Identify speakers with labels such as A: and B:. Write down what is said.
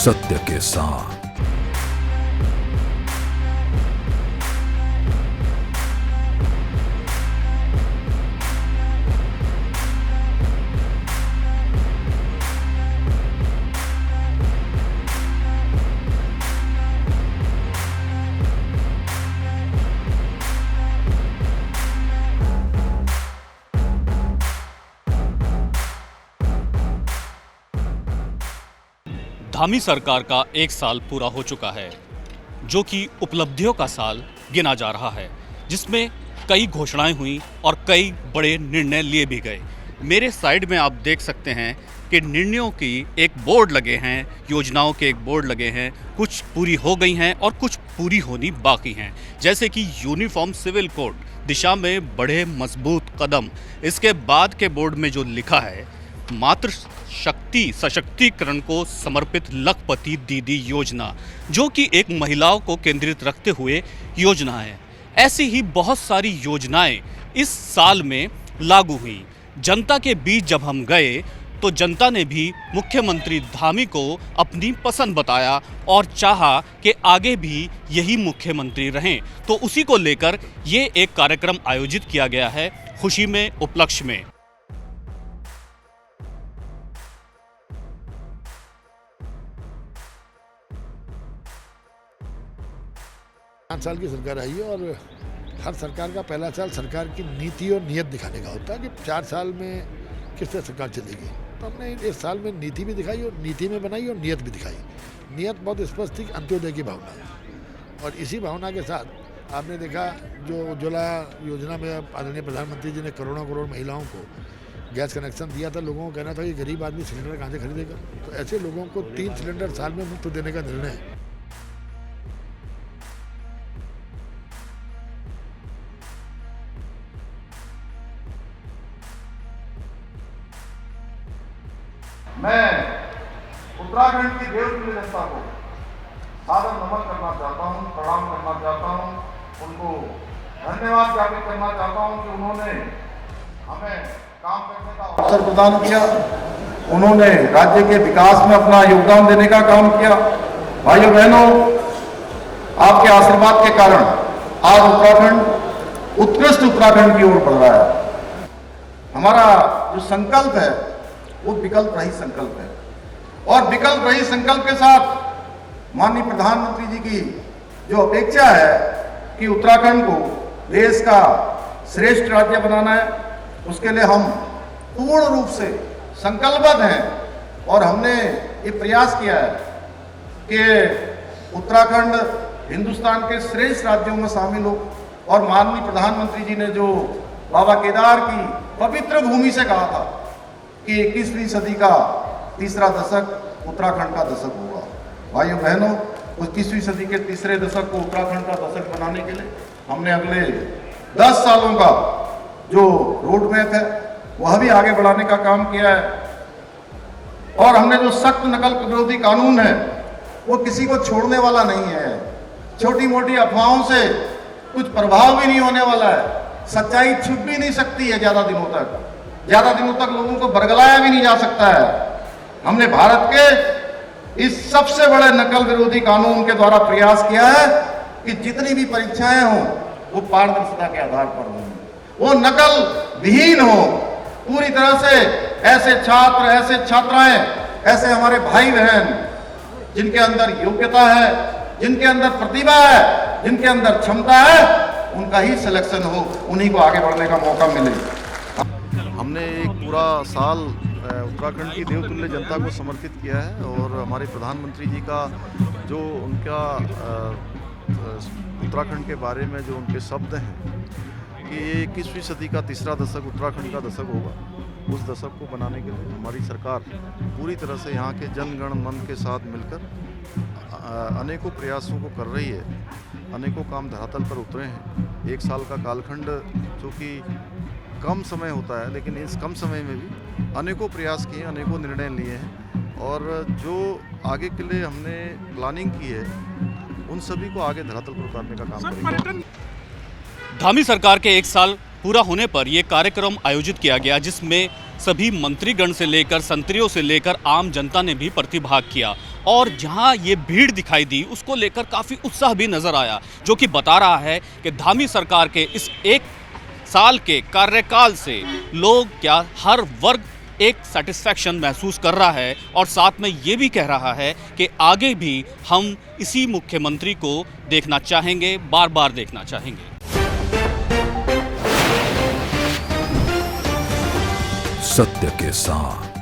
A: सत्य के साथ।
B: धामी सरकार का एक साल पूरा हो चुका है, जो कि उपलब्धियों का साल गिना जा रहा है, जिसमें कई घोषणाएं हुई और कई बड़े निर्णय लिए भी गए। मेरे साइड में आप देख सकते हैं कि निर्णयों की एक बोर्ड लगे हैं, योजनाओं के एक बोर्ड लगे हैं, कुछ पूरी हो गई हैं और कुछ पूरी होनी बाकी हैं। जैसे कि यूनिफॉर्म सिविल कोड दिशा में बड़े मजबूत कदम। इसके बाद के बोर्ड में जो लिखा है, मातृ शक्ति सशक्तिकरण को समर्पित लखपति दीदी योजना, जो कि एक महिलाओं को केंद्रित रखते हुए योजना है। ऐसी ही बहुत सारी योजनाएं इस साल में लागू हुई। जनता के बीच जब हम गए तो जनता ने भी मुख्यमंत्री धामी को अपनी पसंद बताया और चाहा कि आगे भी यही मुख्यमंत्री रहें। तो उसी को लेकर ये एक कार्यक्रम आयोजित किया गया है खुशी में, उपलक्ष्य में।
C: 5 साल की सरकार आई है और हर सरकार का पहला साल सरकार की नीति और नीयत दिखाने का होता है कि 4 साल में किस तरह सरकार चलेगी। तो हमने इस साल में नीति भी दिखाई और नीति में बनाई और नीयत भी दिखाई। नीयत बहुत स्पष्ट थी, अंत्योदय की भावना, और इसी भावना के साथ आपने देखा जो उज्ज्वला योजना में आदरणीय प्रधानमंत्री जी ने करोड़ों करोड़ महिलाओं को गैस कनेक्शन दिया था। लोगों को कहना था कि गरीब आदमी सिलेंडर कहाँ से खरीदेगा, तो ऐसे लोगों को 3 सिलेंडर साल में मुफ्त देने का निर्णय है।
D: मैं उत्तराखंड की देवतुल्य जनता को सादर नमन करना चाहता हूं, प्रणाम करना चाहता हूं, उनको धन्यवाद ज्ञापित करना चाहता हूं कि उन्होंने हमें काम करने का अवसर प्रदान किया, उन्होंने राज्य के विकास में अपना योगदान देने का काम किया। भाइयों बहनों, आपके आशीर्वाद के कारण आज उत्तराखंड उत्कृष्ट उत्तराखंड की ओर बढ़ रहा है। हमारा जो संकल्प है वो विकल्प रहित संकल्प है, और विकल्प रहित संकल्प के साथ माननीय प्रधानमंत्री जी की जो अपेक्षा है कि उत्तराखंड को देश का श्रेष्ठ राज्य बनाना है, उसके लिए हम पूर्ण रूप से संकल्पबद्ध हैं। और हमने ये प्रयास किया है कि उत्तराखंड हिंदुस्तान के श्रेष्ठ राज्यों में शामिल हो। और माननीय प्रधानमंत्री जी ने जो बाबा केदार की पवित्र भूमि से कहा था कि 21वीं सदी का तीसरा दशक उत्तराखंड का दशक होगा। भाइयों बहनों, उस 21वीं सदी के तीसरे दशक को उत्तराखंड का दशक बनाने के लिए हमने अगले 10 सालों का जो रोड मैप है वह भी आगे बढ़ाने का काम किया है। और हमने जो सख्त नकल विरोधी कानून है वो किसी को छोड़ने वाला नहीं है। छोटी मोटी अफवाहों से कुछ प्रभाव भी नहीं होने वाला है। सच्चाई छुप भी नहीं सकती है ज़्यादा दिनों तक लोगों को बरगलाया भी नहीं जा सकता है। हमने भारत के इस सबसे बड़े नकल विरोधी कानून के द्वारा प्रयास किया है कि जितनी भी परीक्षाएं हों वो पारदर्शिता के आधार पर हों, वो नकल विहीन हो पूरी तरह से। ऐसे छात्र, ऐसे छात्राएं, ऐसे हमारे भाई बहन जिनके अंदर योग्यता है, जिनके अंदर प्रतिभा है, जिनके अंदर क्षमता है, उनका ही सिलेक्शन हो, उन्हीं को आगे बढ़ने का मौका मिले।
E: हमने एक पूरा साल उत्तराखंड की देवतुल्य जनता को समर्पित किया है। और हमारे प्रधानमंत्री जी का जो उनका उत्तराखंड के बारे में जो उनके शब्द हैं कि ये 21वीं सदी का तीसरा दशक उत्तराखंड का दशक होगा, उस दशक को बनाने के लिए हमारी सरकार पूरी तरह से यहाँ के जनगण मन के साथ मिलकर अनेकों प्रयासों को कर रही है। अनेकों काम धरातल पर उतरे हैं। 1 साल का कालखंड जो कि कम समय होता है, लेकिन इस कम समय में भी अनेकों प्रयास किए, अनेकों निर्णय लिए हैं। और जो आगे के लिए हमने प्लानिंग की है उन सभी को आगे धरातल पर उतारने का काम करेंगे।
B: धामी सरकार के 1 साल पूरा होने पर यह कार्यक्रम आयोजित किया गया, जिसमें सभी मंत्रीगण से लेकर संतरियों से लेकर आम जनता ने भी प्रतिभाग किया और जहां ये भीड़ दिखाई दी उसको लेकर काफ़ी उत्साह भी नजर आया, जो कि बता रहा है कि धामी सरकार के इस एक साल के कार्यकाल से लोग क्या हर वर्ग एक सेटिस्फैक्शन महसूस कर रहा है और साथ में ये भी कह रहा है कि आगे भी हम इसी मुख्यमंत्री को देखना चाहेंगे, बार बार देखना चाहेंगे।
A: सत्य के साथ